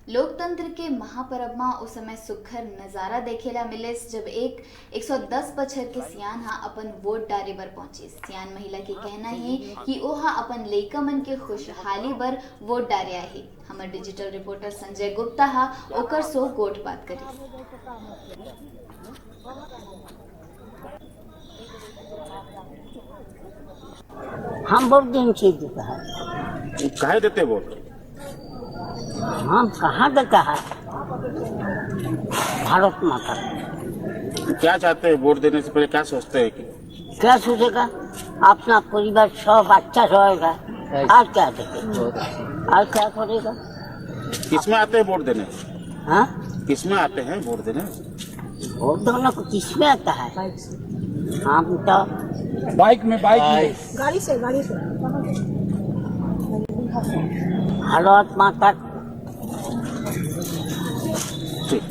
लोकतंत्र के महापर्व में उस समय सुखर नजारा देखेला मिले जब एक 110 बछर के सियान हा अपन वोट डारे बर पहुंची। सियान महिला के कहना है कि ओहा अपन लइका मन के खुशहाली बर वोट डारे आहे। हमर डिजिटल रिपोर्टर संजय गुप्ता हा ओकर सो गोट बात करी। हम बहुत दिन से देता है। काहे देते वोट? हम कहाँ देता है? भारत माता। क्या चाहते हैं वोट देने से पहले? क्या सोचते हैं कि क्या सोचेगा? अपना परिवार सब अच्छा रहेगा। और क्या देखेगा? और क्या करेगा? किसमें आते हैं वोट देने? हाँ, किसमें आते हैं वोट देने? वोट दोनों को किसमें आता है? हम तो बाइक में गाड़ी से भारत माता। ठीक।